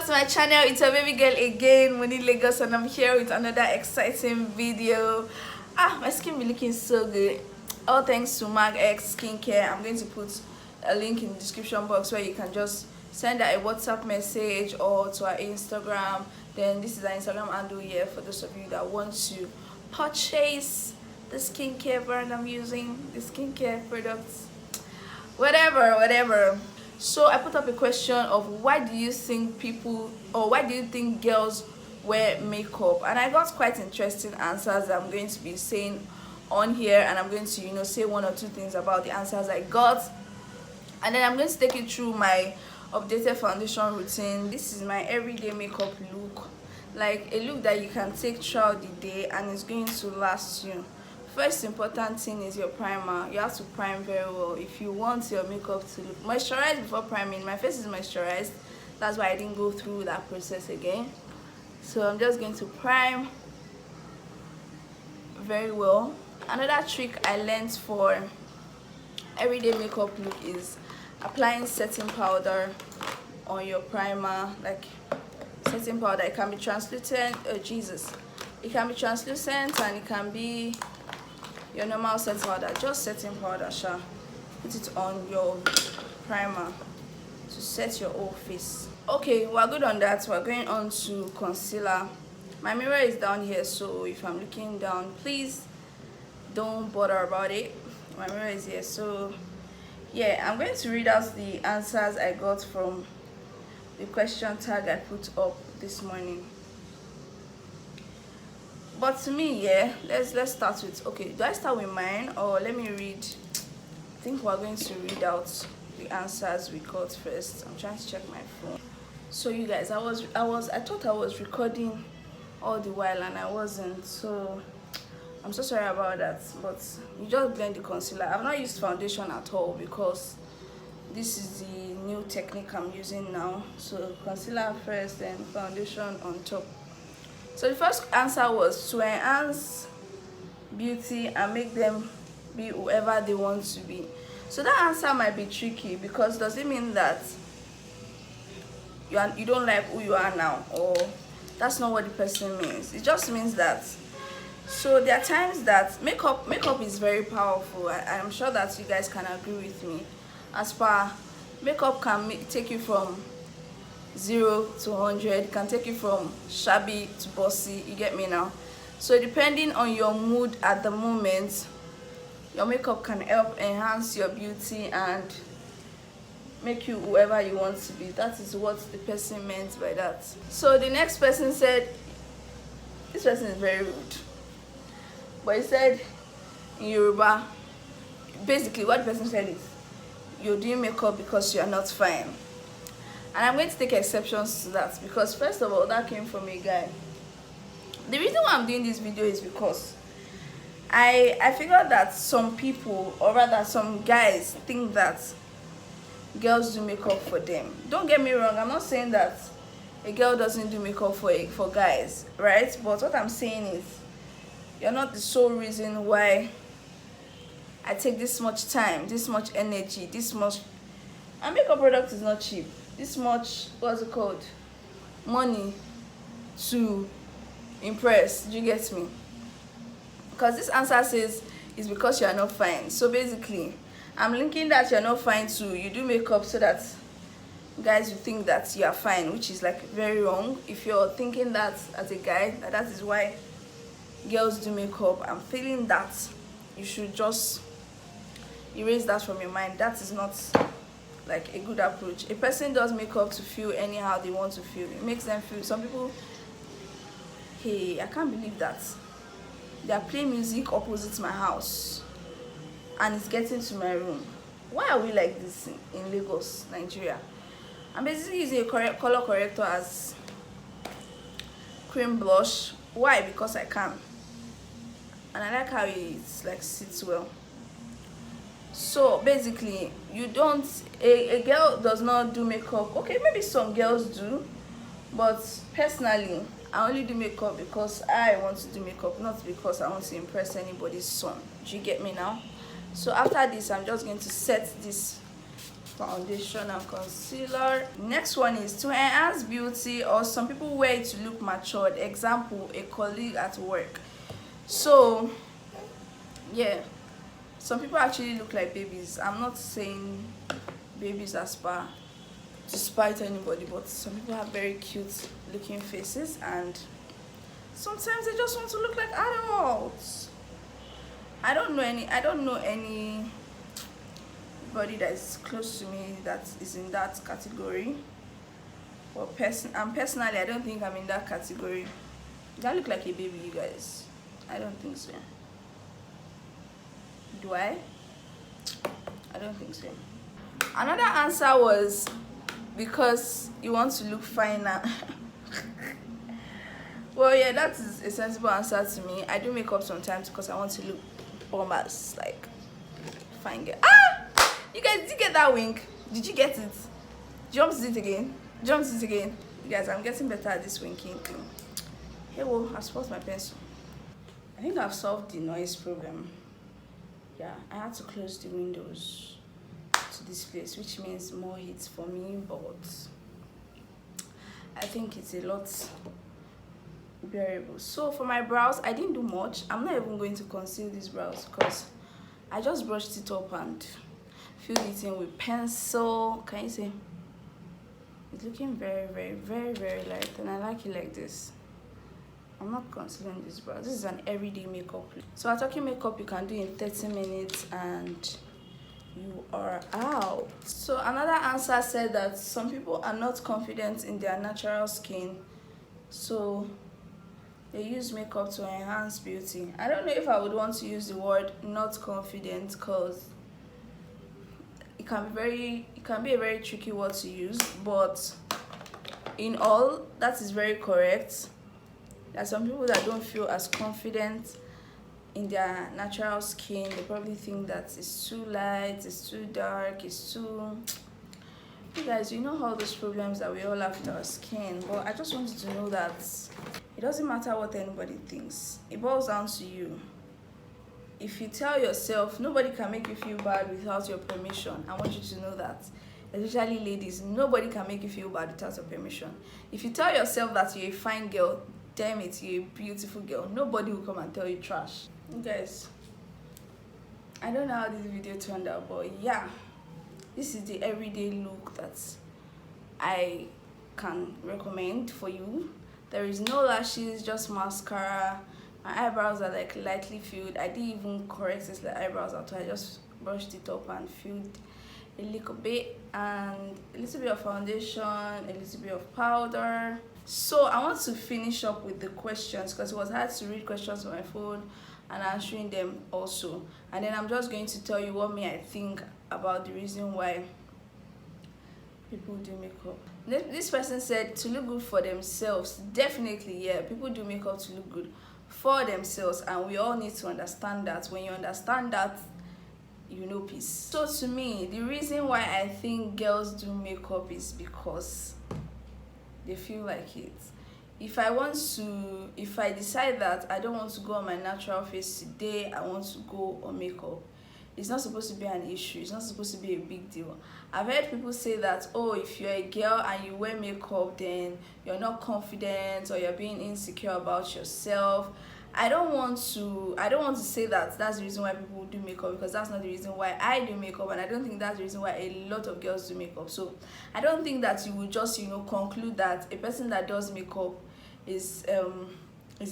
To my channel, it's your baby girl again, MonnyLagos, and I'm here with another exciting video. My skin be looking so good, all thanks to Mag X skincare. I'm going to put a link in the description box where you can just send her a WhatsApp message or to our Instagram. Then this is our Instagram handle here for those of you that want to purchase the skincare brand I'm using, the skincare products, whatever. So I put up a question of why do you think girls wear makeup, and I got quite interesting answers that I'm going to be saying on here, and I'm going to say one or two things about the answers I got, and then I'm going to take you through my updated foundation routine. This is my everyday makeup look, like a look that you can take throughout the day and it's going to last you. First important thing is your primer. You have to prime very well if you want your makeup to look moisturized before priming. My face is moisturized, that's why I didn't go through that process again. So I'm just going to prime very well. Another trick I learned for everyday makeup look is applying setting powder on your primer. Like setting powder, it can be translucent, it can be translucent and it can be your normal setting powder. Just setting powder, put it on your primer to set your whole face. Okay, we're good on that. We're going on to concealer. My mirror is down here, so if I'm looking down, please don't bother about it. My mirror is here. So yeah, I'm going to read out the answers I got from the question tag I put up this morning. But to me, yeah, let's start with, okay, do I start with mine or let me read? I think we're going to read out the answers we got first. I'm trying to check my phone. So you guys, I thought I was recording all the while and I wasn't, so I'm so sorry about that. But you just blend the concealer. I've not used foundation at all because this is the new technique I'm using now. So concealer first, then foundation on top. So the first answer was to enhance beauty and make them be whoever they want to be. So that answer might be tricky because does it mean that you don't like who you are now, or that's not what the person means? It just means that, so there are times that makeup is very powerful. I'm sure that you guys can agree with me. As per, makeup can take you from 0 to 100. It can take you from shabby to bossy, you get me now? So depending on your mood at the moment, your makeup can help enhance your beauty and make you whoever you want to be. That is what the person meant by that. So the next person said, this person is very rude, but he said in Yoruba, basically what the person said is, you're doing makeup because you are not fine. And I'm going to take exceptions to that because first of all, that came from a guy. The reason why I'm doing this video is because I figured that some people, or rather some guys, think that girls do makeup for them. Don't get me wrong, I'm not saying that a girl doesn't do makeup for guys, right? But what I'm saying is, you're not the sole reason why I take this much time, this much energy, this much. A makeup product is not cheap. This much, what's it called, money to impress. Do you get me? Because this answer says it's because you are not fine. So basically, I'm linking that you're not fine to you do makeup so that guys will think that you are fine, which is like very wrong. If you're thinking that as a guy, that is why girls do makeup, I'm feeling that you should just erase that from your mind. That is not like a good approach. A person does makeup to feel anyhow they want to feel. It makes them feel, some people, hey, I can't believe that they are playing music opposite my house and it's getting to my room. Why are we like this in Lagos, Nigeria? I'm basically using a color corrector as cream blush. Why? Because I can, and I like how it like sits well. So basically, you don't, a girl does not do makeup. Okay, maybe some girls do, but personally I only do makeup because I want to do makeup, not because I want to impress anybody's son. Do you get me now? So after this, I'm just going to set this foundation and concealer. Next one is to enhance beauty, or some people wear it to look matured. Example, a colleague at work. So yeah, some people actually look like babies. I'm not saying babies as far to spite anybody, but some people have very cute looking faces, and sometimes they just want to look like adults. I don't know anybody that is close to me that is in that category. Well, personally, I don't think I'm in that category. Do I look like a baby, you guys? I don't think so. Do I? I don't think so. Another answer was because you want to look finer. Well, yeah, that is a sensible answer to me. I do makeup sometimes because I want to look bombers, like fine girl. Ah, you guys, did you get that wink? Did you get it? Jump to it again. Jump to it again. You guys, I'm getting better at this winking thing. Hey, well, I spoiled my pencil. I think I've solved the noise problem. Yeah, I had to close the windows to this place, which means more heat for me, but I think it's a lot bearable. So for my brows, I didn't do much. I'm not even going to conceal these brows because I just brushed it up and filled it in with pencil. Can you see? It's looking very, very, very, very light, and I like it like this. I'm not concealing this brow. This is an everyday makeup. So I'm talking makeup you can do in 30 minutes and you are out. So another answer said that some people are not confident in their natural skin, so they use makeup to enhance beauty. I don't know if I would want to use the word not confident because it can be a very tricky word to use, but in all, that is very correct. There are some people that don't feel as confident in their natural skin. They probably think that it's too light, it's too dark, it's too... You guys, you know all those problems that we all have with our skin, but I just wanted to know that it doesn't matter what anybody thinks. It boils down to you. If you tell yourself, nobody can make you feel bad without your permission. I want you to know that. Especially ladies, nobody can make you feel bad without your permission. If you tell yourself that you're a fine girl, damn it, you're a beautiful girl, nobody will come and tell you trash. You guys, I don't know how this video turned out, but yeah, this is the everyday look that I can recommend for you. There is no lashes, just mascara. My eyebrows are like lightly filled. I didn't even correct this like eyebrows at all. I just brushed it up and filled a little bit, and a little bit of foundation, a little bit of powder. So I want to finish up with the questions because it was hard to read questions on my phone and answering them also. And then I'm just going to tell you what I think about the reason why people do makeup. This person said to look good for themselves. Definitely, yeah, people do makeup to look good for themselves, and we all need to understand that. When you understand that, you know peace. So to me, the reason why I think girls do makeup is because they feel like it. If I decide that I don't want to go on my natural face today, I want to go on makeup, it's not supposed to be an issue. It's not supposed to be a big deal. I've heard people say that, oh, if you're a girl and you wear makeup, then you're not confident or you're being insecure about yourself. I don't want to say that that's the reason why people do makeup, because that's not the reason why I do makeup, and I don't think that's the reason why a lot of girls do makeup. So I don't think that you will just conclude that a person that does makeup is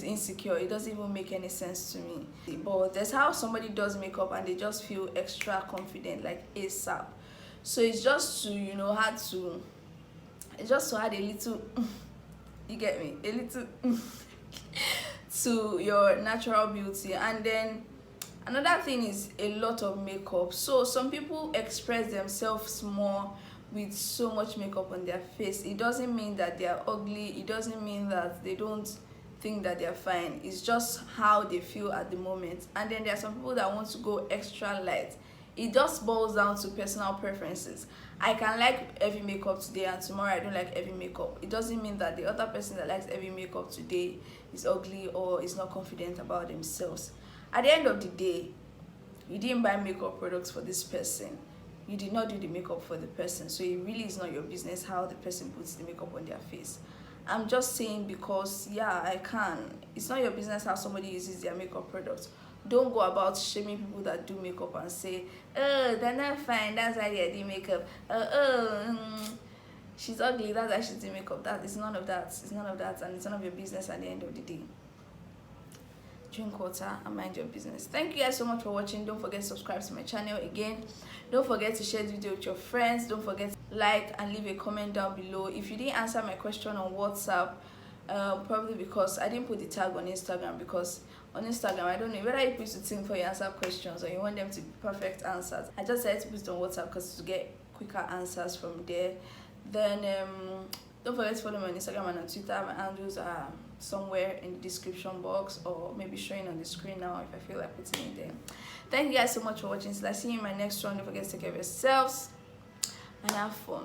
insecure. It doesn't even make any sense to me. But there's how somebody does makeup and they just feel extra confident, like ASAP. So it's just to add a little you get me, a little to your natural beauty. And then another thing is a lot of makeup. So some people express themselves more with so much makeup on their face. It doesn't mean that they are ugly. It doesn't mean that they don't think that they're fine. It's just how they feel at the moment. And then there are some people that want to go extra light. It just boils down to personal preferences. I can like heavy makeup today and tomorrow I don't like heavy makeup. It doesn't mean that the other person that likes heavy makeup today is ugly or is not confident about themselves. At the end of the day, you didn't buy makeup products for this person. You did not do the makeup for the person, so it really is not your business how the person puts the makeup on their face. I'm just saying because yeah, I can. It's not your business how somebody uses their makeup products. Don't go about shaming people that do makeup and say, oh, they're not fine, that's why they do makeup. She's ugly, that's why she's doing makeup. That is none of that. It's none of that, and it's none of your business at the end of the day. Drink water and mind your business. Thank you guys so much for watching. Don't forget to subscribe to my channel again. Don't forget to share the video with your friends. Don't forget to like and leave a comment down below. If you didn't answer my question on WhatsApp, probably because I didn't put the tag on Instagram, because on Instagram I don't know whether you put it in for your answer questions or you want them to be perfect answers. I just decided to put it on WhatsApp because to get quicker answers from there. Then don't forget to follow me on Instagram and on Twitter. My handles are somewhere in the description box or maybe showing on the screen now if I feel like putting it there. Thank you guys so much for watching. Till I see you in my next one. Don't forget to take care of yourselves and have fun.